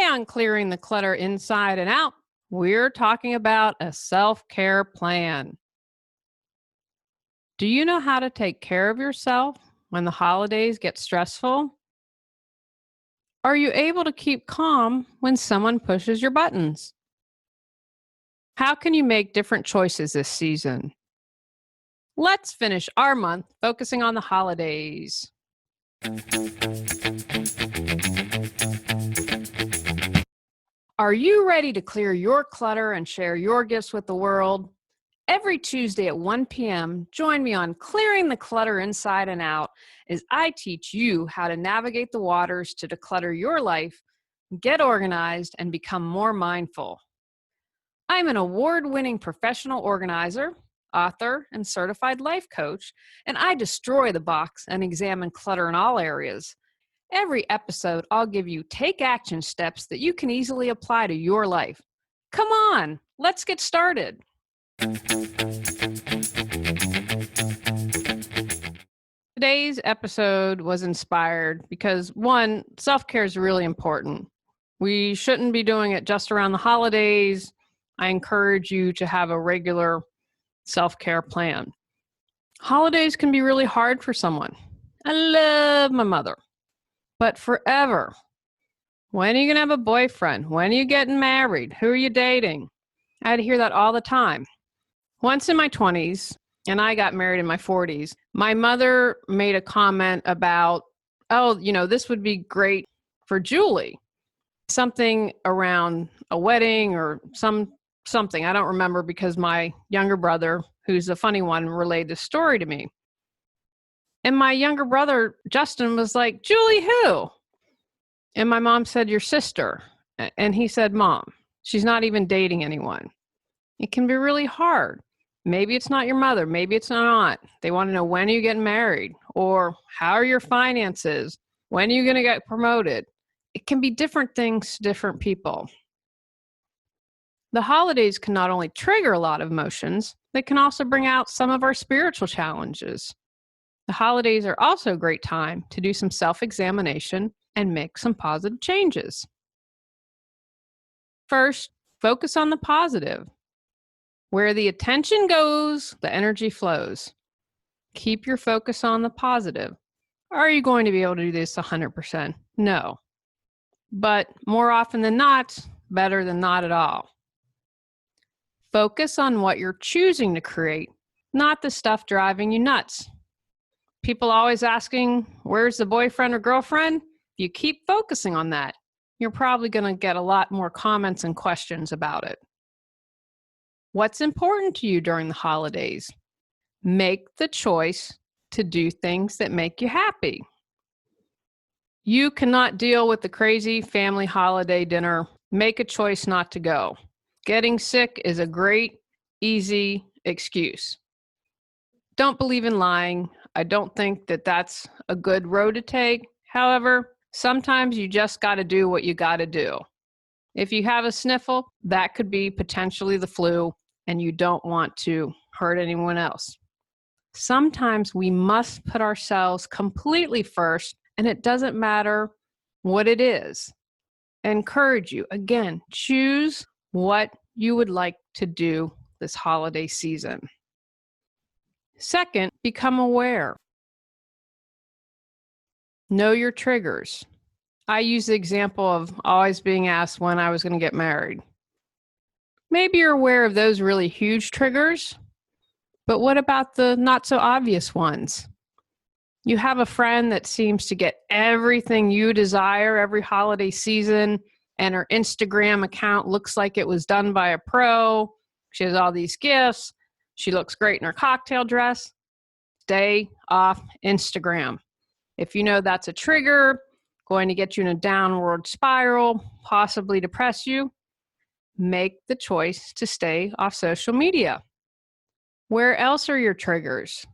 Today on Clearing the Clutter Inside and Out, we're talking about a self-care plan. Do you know how to take care of yourself when the holidays get stressful? Are you able to keep calm when someone pushes your buttons? How can you make different choices this season? Let's finish our month focusing on the holidays. Are you ready to clear your clutter and share your gifts with the world? Every Tuesday at 1 p.m., join me on Clearing the Clutter Inside and Out as I teach you how to navigate the waters to declutter your life, get organized, and become more mindful. I'm an award-winning professional organizer, author, and certified life coach, and I destroy the box and examine clutter in all areas. Every episode, I'll give you take action steps that you can easily apply to your life. Come on, let's get started. Today's episode was inspired because, one, self-care is really important. We shouldn't be doing it just around the holidays. I encourage you to have a regular self-care plan. Holidays can be really hard for someone. I love my mother. But forever. When are you going to have a boyfriend? When are you getting married? Who are you dating? I had to hear that all the time. Once in my 20s, and I got married in my 40s, my mother made a comment about, this would be great for Julie. Something around a wedding or something. I don't remember because my younger brother, who's a funny one, relayed the story to me. And my younger brother, Justin, was like, Julie, who? And my mom said, your sister. And he said, Mom, she's not even dating anyone. It can be really hard. Maybe it's not your mother. Maybe it's not aunt. They want to know, when are you getting married? Or how are your finances? When are you going to get promoted? It can be different things to different people. The holidays can not only trigger a lot of emotions, they can also bring out some of our spiritual challenges. The holidays are also a great time to do some self-examination and make some positive changes. First, focus on the positive. Where the attention goes, the energy flows. Keep your focus on the positive. Are you going to be able to do this 100%? No. But more often than not, better than not at all. Focus on what you're choosing to create, not the stuff driving you nuts. People always asking, where's the boyfriend or girlfriend? If you keep focusing on that, you're probably going to get a lot more comments and questions about it. What's important to you during the holidays? Make the choice to do things that make you happy. You cannot deal with the crazy family holiday dinner. Make a choice not to go. Getting sick is a great, easy excuse. Don't believe in lying. I don't think that that's a good road to take. However, sometimes you just got to do what you got to do. If you have a sniffle, that could be potentially the flu, and you don't want to hurt anyone else. Sometimes we must put ourselves completely first, and it doesn't matter what it is. I encourage you, again, choose what you would like to do this holiday season. Second, become aware. Know your triggers. I use the example of always being asked when I was going to get married. Maybe you're aware of those really huge triggers, but what about the not so obvious ones? You have a friend that seems to get everything you desire every holiday season, and her Instagram account looks like it was done by a pro. She has all these gifts. She looks great in her cocktail dress. Stay off Instagram. If you know that's a trigger, going to get you in a downward spiral, possibly depress you, make the choice to stay off social media. Where else are your triggers?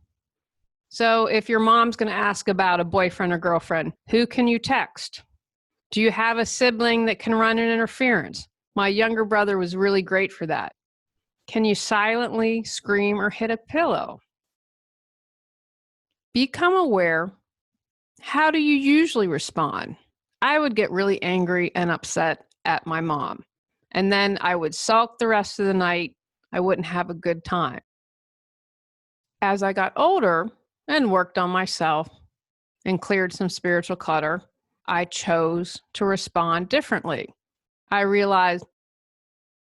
So if your mom's going to ask about a boyfriend or girlfriend, who can you text? Do you have a sibling that can run an interference? My younger brother was really great for that. Can you silently scream or hit a pillow? Become aware. How do you usually respond? I would get really angry and upset at my mom. And then I would sulk the rest of the night. I wouldn't have a good time. As I got older and worked on myself and cleared some spiritual clutter, I chose to respond differently. I realized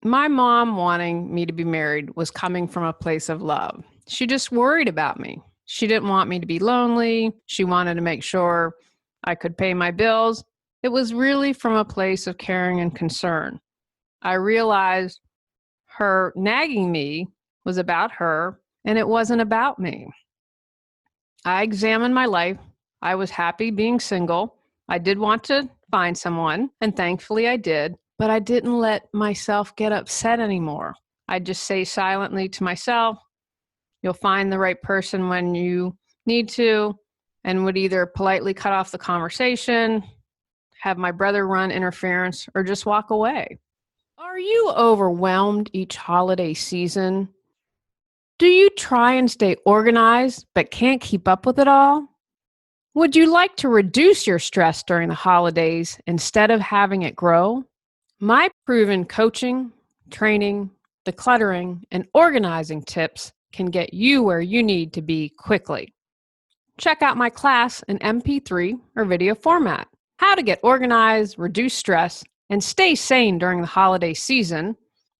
my mom wanting me to be married was coming from a place of love. She just worried about me. She didn't want me to be lonely. She wanted to make sure I could pay my bills. It was really from a place of caring and concern. I realized her nagging me was about her, and it wasn't about me. I examined my life. I was happy being single. I did want to find someone, and thankfully I did, but I didn't let myself get upset anymore. I'd just say silently to myself, you'll find the right person when you need to, and would either politely cut off the conversation, have my brother run interference, or just walk away. Are you overwhelmed each holiday season? Do you try and stay organized but can't keep up with it all? Would you like to reduce your stress during the holidays instead of having it grow? My proven coaching, training, decluttering, and organizing tips can get you where you need to be quickly. Check out my class in MP3 or video format. How to get organized, reduce stress, and stay sane during the holiday season.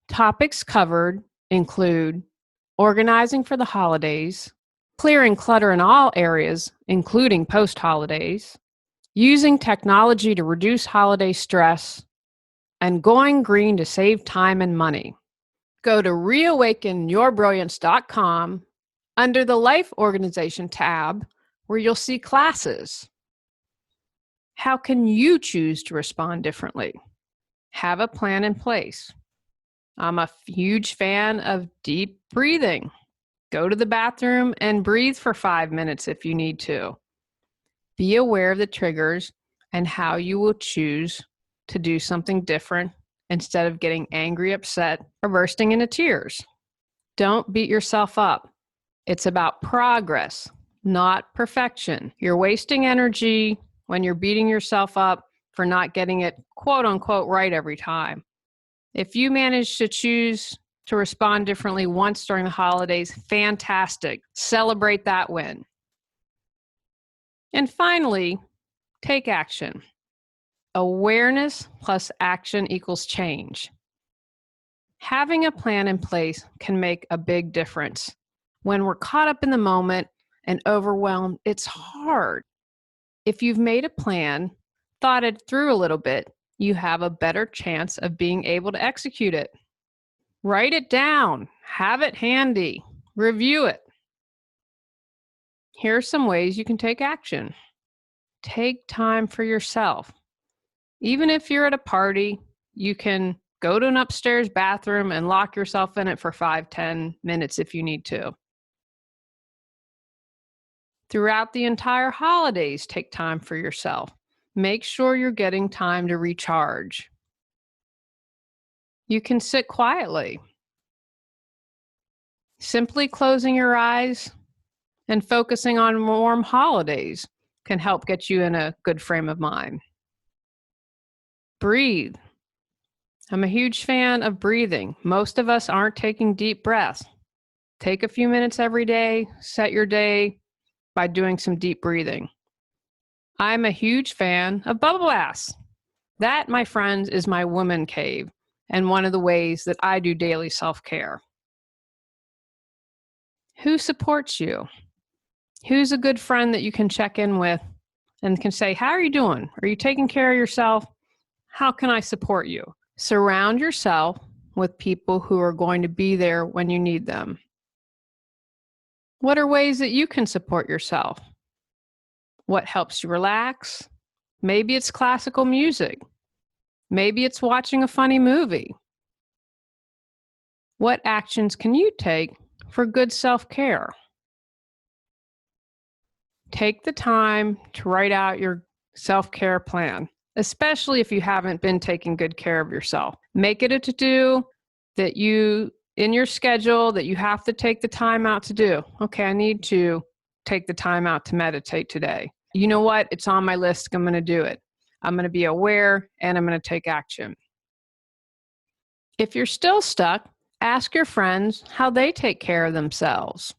Topics covered include organizing for the holidays, clearing clutter in all areas, including post-holidays, using technology to reduce holiday stress, and going green to save time and money. Go to reawakenyourbrilliance.com under the Life Organization tab, where you'll see classes. How can you choose to respond differently? Have a plan in place. I'm a huge fan of deep breathing. Go to the bathroom and breathe for 5 minutes if you need to. Be aware of the triggers and how you will choose to do something different instead of getting angry, upset, or bursting into tears. Don't beat yourself up. It's about progress, not perfection. You're wasting energy when you're beating yourself up for not getting it quote unquote right every time. If you manage to choose to respond differently once during the holidays, fantastic. Celebrate that win. And finally, take action. Awareness plus action equals change. Having a plan in place can make a big difference. When we're caught up in the moment and overwhelmed, it's hard. If you've made a plan, thought it through a little bit, you have a better chance of being able to execute it. Write it down, have it handy, review it. Here are some ways you can take action. Take time for yourself. Even if you're at a party, you can go to an upstairs bathroom and lock yourself in it for 5-10 minutes if you need to. Throughout the entire holidays, take time for yourself. Make sure you're getting time to recharge. You can sit quietly. Simply closing your eyes and focusing on warm holidays can help get you in a good frame of mind. Breathe. I'm a huge fan of breathing. Most of us aren't taking deep breaths. Take a few minutes every day, set your day by doing some deep breathing. I'm a huge fan of bubble baths. That, my friends, is my woman cave and one of the ways that I do daily self-care. Who supports you? Who's a good friend that you can check in with and can say, how are you doing? Are you taking care of yourself? How can I support you? Surround yourself with people who are going to be there when you need them. What are ways that you can support yourself? What helps you relax? Maybe it's classical music. Maybe it's watching a funny movie. What actions can you take for good self-care? Take the time to write out your self-care plan, especially if you haven't been taking good care of yourself. Make it a to-do that you, in your schedule, that you have to take the time out to do. Okay, I need to take the time out to meditate today. You know what? It's on my list. I'm going to do it. I'm going to be aware and I'm going to take action. If you're still stuck, ask your friends how they take care of themselves.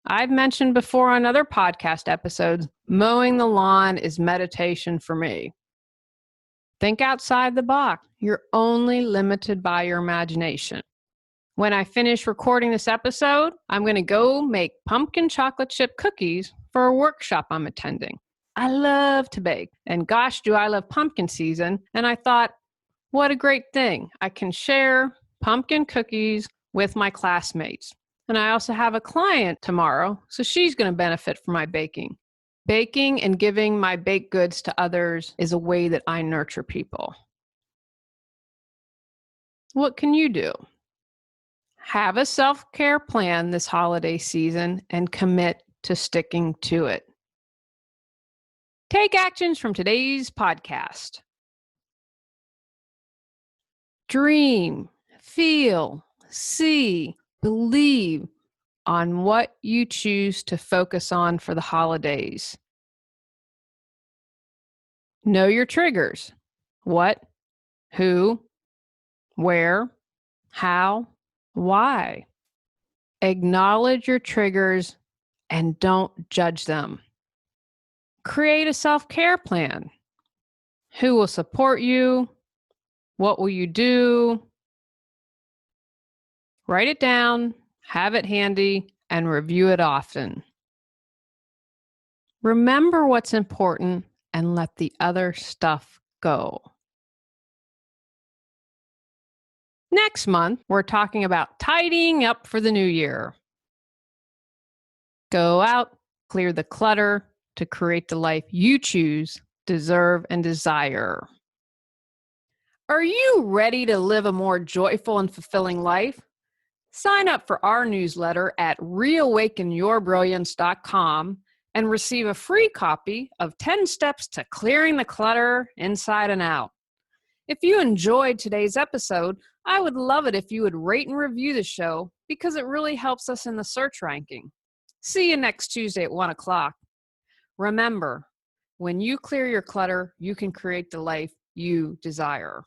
I've mentioned before on other podcast episodes, mowing the lawn is meditation for me. Think outside the box. You're only limited by your imagination. When I finish recording this episode, I'm going to go make pumpkin chocolate chip cookies for a workshop I'm attending. I love to bake, and gosh, do I love pumpkin season. And I thought, what a great thing. I can share pumpkin cookies with my classmates. And I also have a client tomorrow, so she's going to benefit from my baking. Baking and giving my baked goods to others is a way that I nurture people. What can you do? Have a self-care plan this holiday season and commit to sticking to it. Take actions from today's podcast. Dream, feel, see, believe on what you choose to focus on for the holidays. Know your triggers. What, who, where, how, why. Acknowledge your triggers and don't judge them. Create a self-care plan. Who will support you? What will you do? Write it down, have it handy, and review it often. Remember what's important and let the other stuff go. Next month, we're talking about tidying up for the new year. Go out, clear the clutter to create the life you choose, deserve, and desire. Are you ready to live a more joyful and fulfilling life? Sign up for our newsletter at reawakenyourbrilliance.com and receive a free copy of 10 Steps to Clearing the Clutter Inside and Out. If you enjoyed today's episode, I would love it if you would rate and review the show because it really helps us in the search ranking. See you next Tuesday at 1 o'clock. Remember, when you clear your clutter, you can create the life you desire.